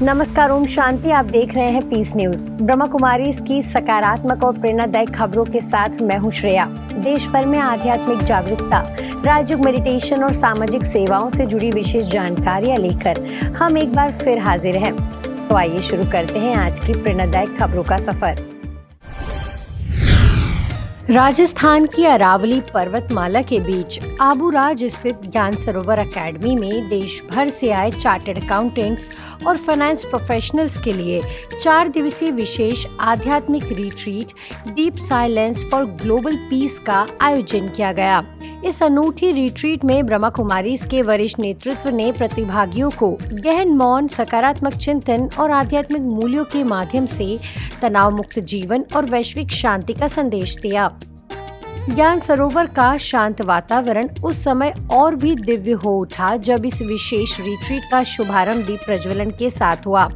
नमस्कार, ओम शांति। आप देख रहे हैं पीस न्यूज। ब्रह्मा कुमारी की सकारात्मक और प्रेरणादायक खबरों के साथ मैं हूं श्रेया। देश भर में आध्यात्मिक जागरूकता, राजयोग मेडिटेशन और सामाजिक सेवाओं से जुड़ी विशेष जानकारियां लेकर हम एक बार फिर हाजिर हैं। तो आइए शुरू करते हैं आज की प्रेरणादायक खबरों का सफर। राजस्थान की अरावली पर्वतमाला के बीच आबूराज स्थित ज्ञान सरोवर एकेडमी में देश भर से आए चार्टर्ड अकाउंटेंट्स और फाइनेंस प्रोफेशनल्स के लिए 4 दिवसीय विशेष आध्यात्मिक retreat deep silence for global piece का आयोजन किया गया। इस अनूठी रिट्रीट में ब्रह्मा कुमारीज के वरिष्ठ नेतृत्व ने प्रतिभागियों को गहन मौन, सकारात्मक चिंतन और आध्यात्मिक मूल्यों के माध्यम से तनाव मुक्त जीवन और वैश्विक शांति का संदेश दिया। ज्ञान सरोवर का शांत वातावरण उस समय और भी दिव्य हो उठा जब इस विशेष रिट्रीट का शुभारंभ दीप प्रज्वलन के साथ हुआ।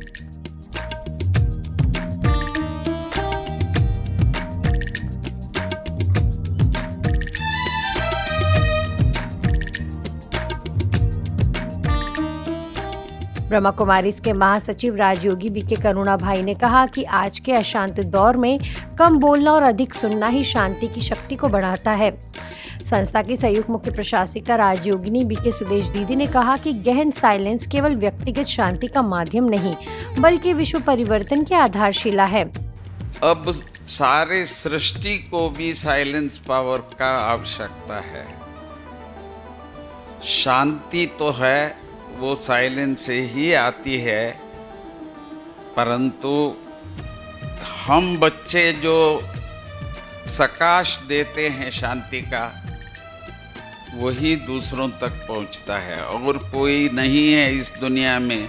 ब्रह्मा कुमारीज के महासचिव राजयोगी बीके करुणा भाई ने कहा कि आज के अशांत दौर में कम बोलना और अधिक सुनना ही शांति की शक्ति को बढ़ाता है। संस्था की संयुक्त मुख्य प्रशासिका राजयोगिनी बीके सुदेश दीदी ने कहा कि गहन साइलेंस केवल व्यक्तिगत शांति का माध्यम नहीं बल्कि विश्व परिवर्तन की आधारशिला है। अब सारे सृष्टि को भी साइलेंस पावर का आवश्यकता है। शांति तो है, वो साइलेंस से ही आती है, परंतु हम बच्चे जो प्रकाश देते हैं शांति का, वही दूसरों तक पहुंचता है और कोई नहीं है इस दुनिया में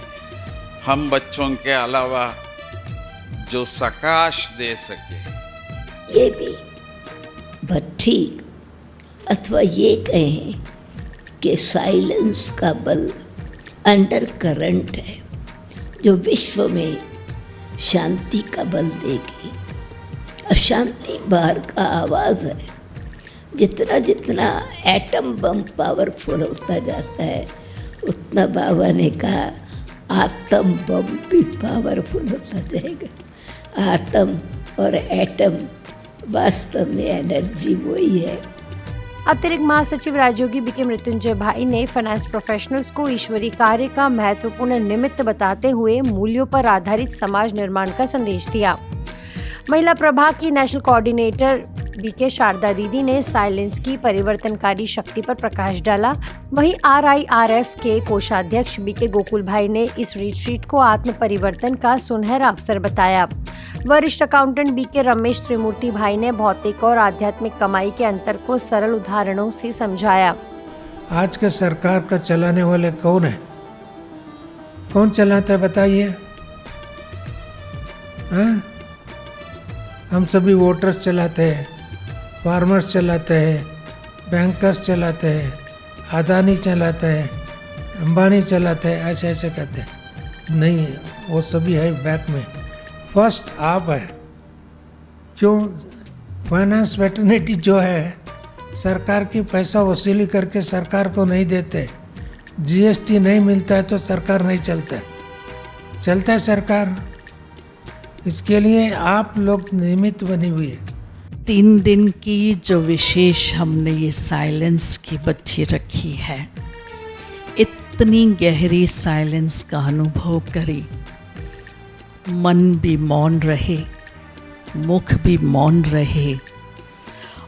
हम बच्चों के अलावा जो प्रकाश दे सके। ये भी बात ठीक, अथवा ये कहें कि साइलेंस का बल अंडर करंट है जो विश्व में शांति का बल देगी। अशांति बाहर का आवाज़ है। जितना जितना एटम बम पावरफुल होता जाता है उतना बाबा ने कहा आत्म बम भी पावरफुल होता जाएगा। आत्म और एटम वास्तव में एनर्जी वही है। अतिरिक्त महासचिव राजयोगी बीके मृत्युंजय भाई ने फाइनेंस प्रोफेशनल्स को ईश्वरीय कार्य का महत्वपूर्ण निमित्त बताते हुए मूल्यों पर आधारित समाज निर्माण का संदेश दिया। महिला प्रभाग की नेशनल कोऑर्डिनेटर बीके शारदा दीदी ने साइलेंस की परिवर्तनकारी शक्ति पर प्रकाश डाला। वहीं RIRF के कोषाध्यक्ष बीके गोकुल भाई ने इस रिट्रीट को आत्म परिवर्तन का सुनहरा अवसर बताया। वरिष्ठ अकाउंटेंट बीके रमेश त्रिमूर्ति भाई ने भौतिक और आध्यात्मिक कमाई के अंतर को सरल उदाहरणों से समझाया। आज के सरकार का चलाने वाले कौन है? कौन चलाता है बताइए? हम सभी वोटर्स चलाते हैं, फार्मर्स चलाते हैं, बैंकर्स चलाते हैं, अदानी चलाते हैं, अंबानी चलाते हैं, ऐसे ऐसे कहते हैं। नहीं, वो सभी है बैक में। फर्स्ट आप है। क्यों? फाइनेंस वेटरनिटी जो है सरकार की पैसा वसूली करके सरकार को नहीं देते। GST नहीं मिलता है तो सरकार नहीं चलता है सरकार। इसके लिए आप लोग निमित्त बनी हुई है। 3 दिन की जो विशेष हमने ये साइलेंस की बच्ची रखी है, इतनी गहरी साइलेंस का अनुभव करी, मन भी मौन रहे, मुख भी मौन रहे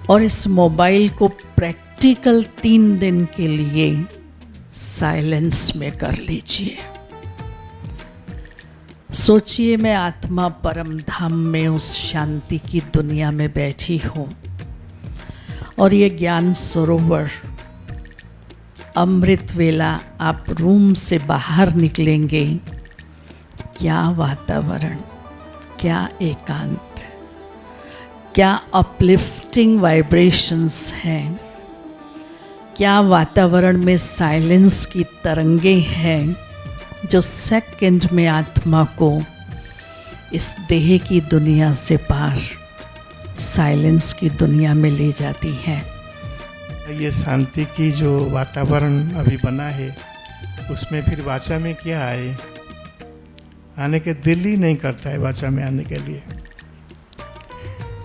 और इस मोबाइल को प्रैक्टिकल 3 दिन के लिए साइलेंस में कर लीजिए। सोचिए मैं आत्मा परम धाम में उस शांति की दुनिया में बैठी हूँ और ये ज्ञान सरोवर अमृत वेला आप रूम से बाहर निकलेंगे, क्या वातावरण, क्या एकांत, क्या अपलिफ्टिंग वाइब्रेशंस हैं, क्या वातावरण में साइलेंस की तरंगें हैं जो सेकंड में आत्मा को इस देह की दुनिया से पार साइलेंस की दुनिया में ले जाती हैं। ये शांति की जो वातावरण अभी बना है उसमें फिर वाचा में क्या आए? आने के दिल ही नहीं करता है बाचा में आने के लिए।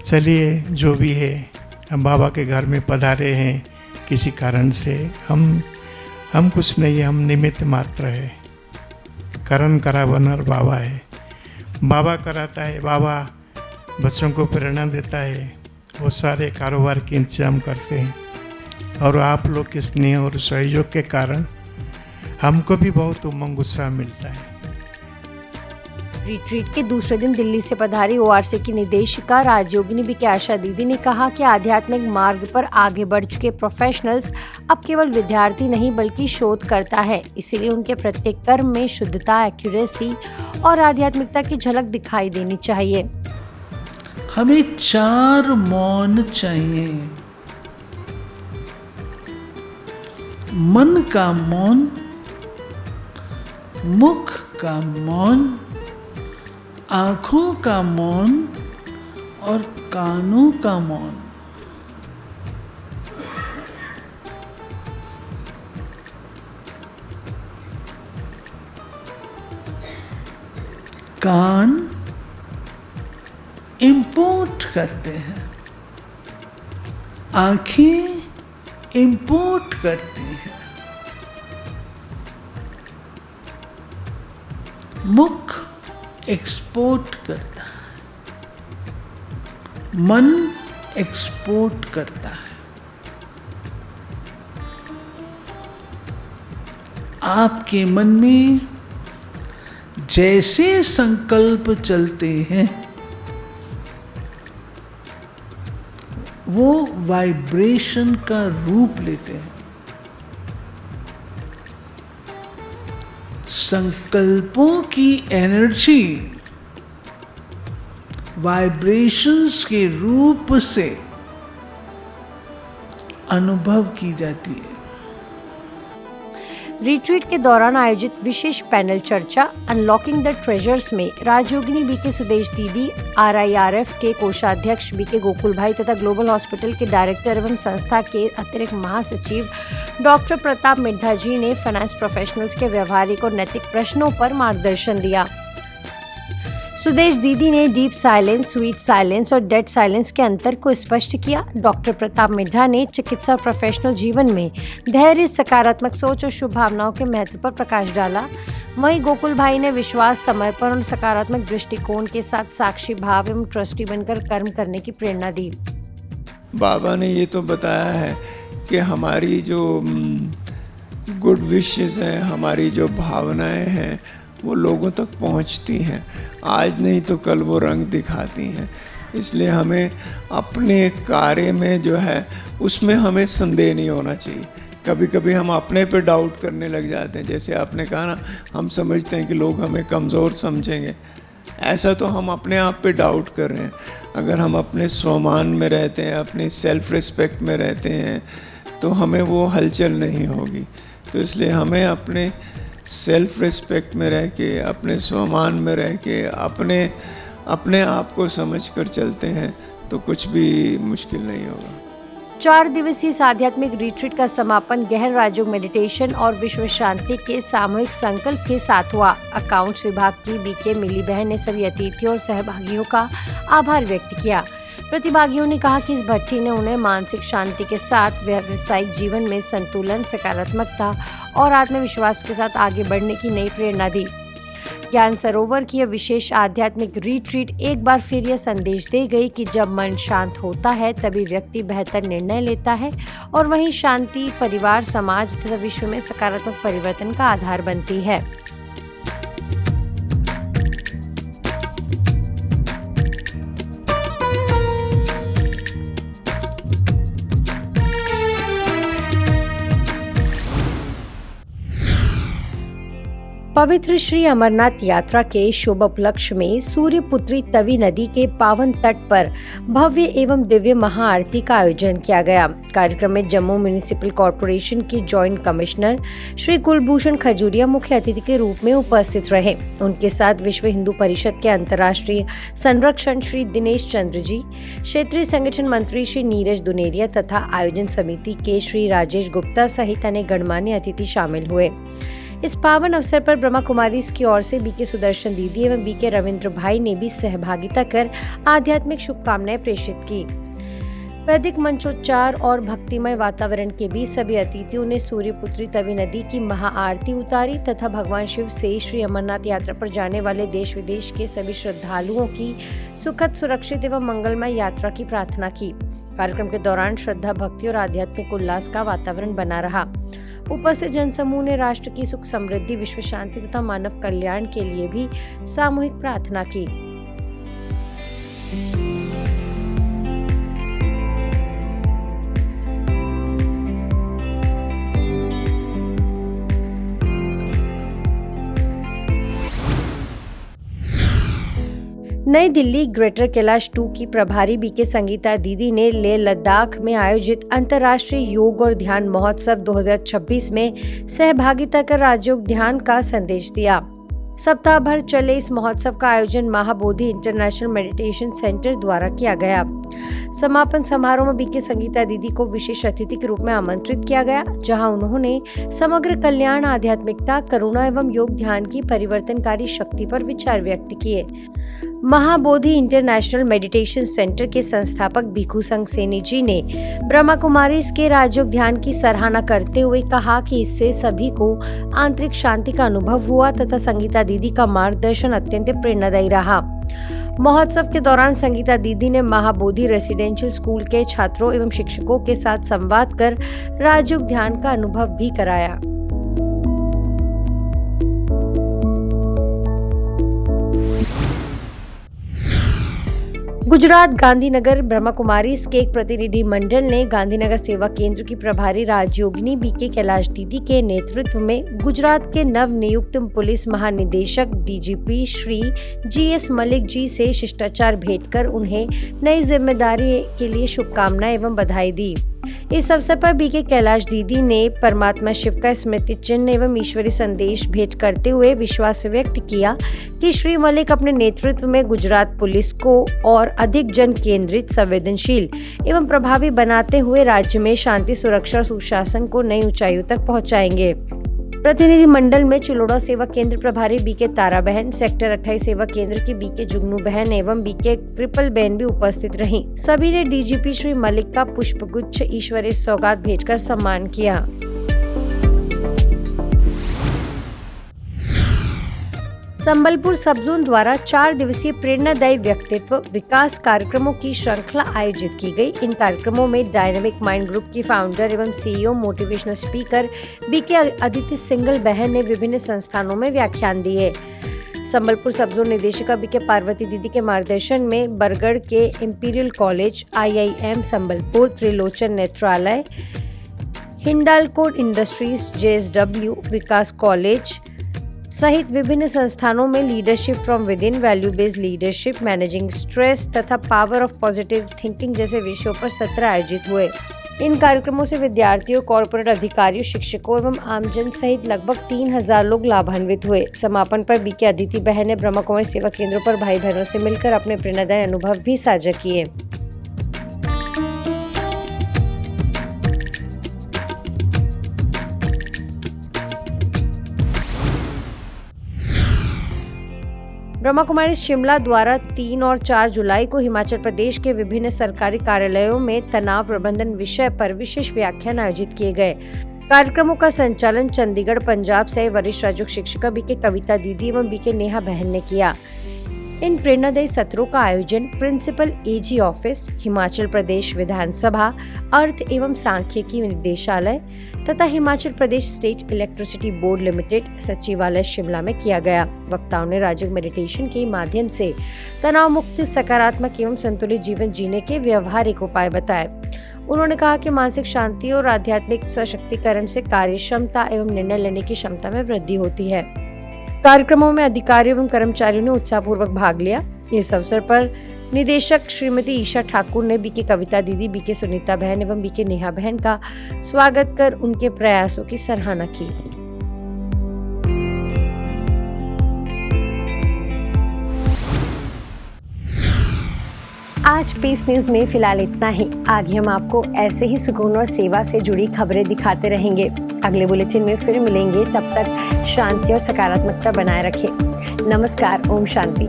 चलिए जो भी है, हम बाबा के घर में पधारे हैं किसी कारण से। हम कुछ नहीं है, हम निमित्त मात्र है। करण करावनर बाबा है, बाबा कराता है, बाबा बच्चों को प्रेरणा देता है, वो सारे कारोबार के इंतजाम करते हैं। और आप लोग के स्नेह और सहयोग के कारण हमको भी बहुत उमंग उत्साह मिलता है। रिट्रीट के दूसरे दिन दिल्ली से पधारी ओआरसी की निदेशिका राजयोगिनी बीके आशा दीदी ने कहा कि आध्यात्मिक मार्ग पर आगे बढ़ चुके प्रोफेशनल्स अब केवल विद्यार्थी नहीं बल्कि शोधकर्ता है। इसीलिए उनके प्रत्येक कर्म में शुद्धता, एक्यूरेसी और आध्यात्मिकता की झलक दिखाई देनी चाहिए। हमें 4 मौन चाहिए। मन का मौन, मुख का मौन, आंखों का मौन और कानों का मौन। कान इंपोर्ट करते हैं, आंखें इंपोर्ट करती हैं, मुख एक्सपोर्ट करता है, मन एक्सपोर्ट करता है। आपके मन में जैसे संकल्प चलते हैं वो वाइब्रेशन का रूप लेते हैं। संकल्पों की एनर्जी वाइब्रेशंस के रूप से अनुभव की जाती है। रिट्रीट के दौरान आयोजित विशेष पैनल चर्चा अनलॉकिंग द ट्रेजर्स में राजयोगिनी बीके सुदेश दीदी, RIRF के कोषाध्यक्ष बीके गोकुल भाई तथा ग्लोबल हॉस्पिटल के डायरेक्टर एवं संस्था के अतिरिक्त महासचिव डॉक्टर प्रताप मिड्ढा जी ने फाइनेंस प्रोफेशनल्स के व्यवहारिक और नैतिक प्रश्नों पर मार्गदर्शन दिया। सुदेश दीदी ने डीप साइलेंस, स्वीट साइलेंस और डेड साइलेंस के अंतर को स्पष्ट किया। डॉक्टर प्रताप मिड्ढा ने चिकित्सा प्रोफेशनल जीवन में धैर्य, सकारात्मक सोच और शुभ भावनाओं के महत्व पर प्रकाश डाला। वहीं गोकुल भाई ने विश्वास, समर्पण और सकारात्मक दृष्टिकोण के साथ साक्षी भाव एवं ट्रस्टी बनकर कर्म करने की प्रेरणा दी। बाबा ने ये तो बताया है कि हमारी जो गुड विशेस हैं, हमारी जो भावनाएं हैं वो लोगों तक पहुंचती हैं। आज नहीं तो कल वो रंग दिखाती हैं। इसलिए हमें अपने कार्य में जो है उसमें हमें संदेह नहीं होना चाहिए। कभी कभी हम अपने पे डाउट करने लग जाते हैं। जैसे आपने कहा ना, हम समझते हैं कि लोग हमें कमज़ोर समझेंगे। ऐसा तो हम अपने आप पे डाउट कर रहे हैं। अगर हम अपने स्वमान में रहते हैं, अपनी सेल्फ रिस्पेक्ट में रहते हैं, तो हमें वो हलचल नहीं होगी। तो इसलिए हमें अपने सेल्फ रिस्पेक्ट में रह के, अपने स्वमान में रह के, अपने आप को समझ कर चलते हैं तो कुछ भी मुश्किल नहीं होगा। 4 दिवसीय इस आध्यात्मिक रिट्रीट का समापन गहन राजयोग मेडिटेशन और विश्व शांति के सामूहिक संकल्प के साथ हुआ। अकाउंट्स विभाग की बीके मिली बहन ने सभी अतिथियों और सहभागियों का आभार व्यक्त किया। प्रतिभागियों ने कहा कि इस भट्टी ने उन्हें मानसिक शांति के साथ व्यावसायिक जीवन में संतुलन, सकारात्मकता और आत्मविश्वास के साथ आगे बढ़ने की नई प्रेरणा दी। ज्ञान सरोवर की यह विशेष आध्यात्मिक रिट्रीट एक बार फिर यह संदेश दे गई कि जब मन शांत होता है तभी व्यक्ति बेहतर निर्णय लेता है और वहीं शांति परिवार, समाज तथा विश्व में सकारात्मक परिवर्तन का आधार बनती है। पवित्र श्री अमरनाथ यात्रा के शुभ उपलक्ष्य में सूर्यपुत्री तवी नदी के पावन तट पर भव्य एवं दिव्य महाआरती का आयोजन किया गया। कार्यक्रम में जम्मू म्युनिसिपल कॉर्पोरेशन के जॉइंट कमिश्नर श्री कुलभूषण खजूरिया मुख्य अतिथि के रूप में उपस्थित रहे। उनके साथ विश्व हिंदू परिषद के अंतर्राष्ट्रीय संरक्षण श्री दिनेश चंद्र जी, क्षेत्रीय संगठन मंत्री श्री नीरज दुनेरिया तथा आयोजन समिति के श्री राजेश गुप्ता सहित अनेक गणमान्य अतिथि शामिल हुए। इस पावन अवसर पर ब्रह्मा कुमारीज की ओर से बीके सुदर्शन दीदी एवं बीके रविंद्र भाई ने भी सहभागिता कर आध्यात्मिक शुभकामनाएं प्रेषित की। वैदिक मंत्रोच्चार और भक्तिमय वातावरण के बीच सभी अतिथियों ने सूर्यपुत्री तवी नदी की महाआरती उतारी तथा भगवान शिव से श्री अमरनाथ यात्रा पर जाने वाले देश विदेश के सभी श्रद्धालुओं की सुखद, सुरक्षित एवं मंगलमय यात्रा की प्रार्थना की। कार्यक्रम के दौरान श्रद्धा, भक्ति और आध्यात्मिक उल्लास का वातावरण बना रहा। उपस्थित जनसमूह ने राष्ट्र की सुख समृद्धि, विश्व शांति तथा मानव कल्याण के लिए भी सामूहिक प्रार्थना की। नई दिल्ली ग्रेटर कैलाश 2 की प्रभारी बीके संगीता दीदी ने लेह लद्दाख में आयोजित अंतर्राष्ट्रीय योग और ध्यान महोत्सव 2026 में सहभागिता कर राजयोग ध्यान का संदेश दिया। सप्ताह भर चले इस महोत्सव का आयोजन महाबोधि इंटरनेशनल मेडिटेशन सेंटर द्वारा किया गया। समापन समारोह में बीके संगीता दीदी को विशेष अतिथि के रूप में आमंत्रित किया गया, जहां उन्होंने समग्र कल्याण, आध्यात्मिकता, करुणा एवं योग ध्यान की परिवर्तनकारी शक्ति पर विचार व्यक्त किए। महाबोधि इंटरनेशनल मेडिटेशन सेंटर के संस्थापक भिखू संघ सेनी जी ने ब्रह्मा कुमारीज के राजयोग ध्यान की सराहना करते हुए कहा कि इससे सभी को आंतरिक शांति का अनुभव हुआ तथा संगीता दीदी का मार्गदर्शन अत्यंत प्रेरणादायी रहा। महोत्सव के दौरान संगीता दीदी ने महाबोधि रेसिडेंशियल स्कूल के छात्रों एवं शिक्षकों के साथ संवाद कर राजयोग ध्यान का अनुभव भी कराया। गुजरात गांधीनगर ब्रह्मा कुमारीज के एक प्रतिनिधि मंडल ने गांधीनगर सेवा केंद्र की प्रभारी राजयोगिनी बीके कैलाश दीदी के नेतृत्व में गुजरात के नव नियुक्त पुलिस महानिदेशक डीजीपी श्री जीएस मलिक जी से शिष्टाचार भेंट कर उन्हें नई जिम्मेदारी के लिए शुभकामनाएं एवं बधाई दी। इस अवसर पर बीके कैलाश दीदी ने परमात्मा शिव का स्मृति चिन्ह एवं ईश्वरी संदेश भेंट करते हुए विश्वास व्यक्त किया कि श्री मलिक अपने नेतृत्व में गुजरात पुलिस को और अधिक जन केंद्रित, संवेदनशील एवं प्रभावी बनाते हुए राज्य में शांति, सुरक्षा और सुशासन को नई ऊंचाइयों तक पहुंचाएंगे। प्रतिनिधि मंडल में चिलोड़ा सेवा केंद्र प्रभारी बीके तारा बहन, सेक्टर 28 सेवा केंद्र की बीके जुगनू बहन एवं बीके कृपल बहन भी उपस्थित रहीं। सभी ने डीजीपी श्री मलिक का पुष्पगुच्छ, ईश्वरीय सौगात भेंटकर सम्मान किया। संबलपुर सब जोन द्वारा 4 दिवसीय प्रेरणादायी व्यक्तित्व विकास कार्यक्रमों की श्रृंखला आयोजित की गई। इन कार्यक्रमों में डायनामिक माइंड ग्रुप की फाउंडर एवं CEO, motivational speaker BK Aditi Singhal बहन ने विभिन्न संस्थानों में व्याख्यान दिए। संबलपुर सब जोन निदेशिका बीके पार्वती दीदी के मार्गदर्शन में बरगढ़ के imperial college, IIM Sambalpur, Trilochan Netralaya, Hindalco industries, JSW Vikash college सहित विभिन्न संस्थानों में leadership from within, value based leadership, managing stress तथा पावर ऑफ पॉजिटिव थिंकिंग जैसे विषयों पर सत्र आयोजित हुए। इन कार्यक्रमों से विद्यार्थियों, कॉर्पोरेट अधिकारियों, शिक्षकों एवं आमजन सहित लगभग 3000 लोग लाभान्वित हुए। समापन पर बीके अदिति बहन ने ब्रह्मा कुमारी सेवा केंद्रों पर भाई बहनों से मिलकर अपने प्रेरणादायी अनुभव भी साझा किए। ब्रह्मा कुमारी शिमला द्वारा 3 और 4 जुलाई को हिमाचल प्रदेश के विभिन्न सरकारी कार्यालयों में तनाव प्रबंधन विषय पर विशेष व्याख्यान आयोजित किए गए। कार्यक्रमों का संचालन चंडीगढ़, पंजाब से वरिष्ठ राजयोग शिक्षिका बीके कविता दीदी एवं बीके नेहा बहन ने किया। इन प्रेरणादायी सत्रों का आयोजन principal AG office, Himachal Pradesh विधानसभा, अर्थ एवं सांख्यिकी निदेशालय तथा Himachal Pradesh state electricity board limited सचिवालय शिमला में किया गया। वक्ताओं ने राजयोग मेडिटेशन के माध्यम से तनाव मुक्त, सकारात्मक एवं संतुलित जीवन जीने के व्यवहारिक उपाय बताए। उन्होंने कहा कि मानसिक शांति और आध्यात्मिक सशक्तिकरण से कार्य क्षमता एवं निर्णय लेने की क्षमता में वृद्धि होती है। कार्यक्रमों में अधिकारियों एवं कर्मचारियों ने उत्साहपूर्वक भाग लिया। इस अवसर पर निदेशक श्रीमती ईशा ठाकुर ने बीके कविता दीदी, बीके सुनीता बहन एवं बीके नेहा बहन का स्वागत कर उनके प्रयासों की सराहना की। आज पीस न्यूज में फिलहाल इतना ही। आगे हम आपको ऐसे ही सुकून और सेवा से जुड़ी खबरें दिखाते रहेंगे। अगले बुलेटिन में फिर मिलेंगे, तब तक शांति और सकारात्मकता बनाए रखें। नमस्कार, ओम शांति।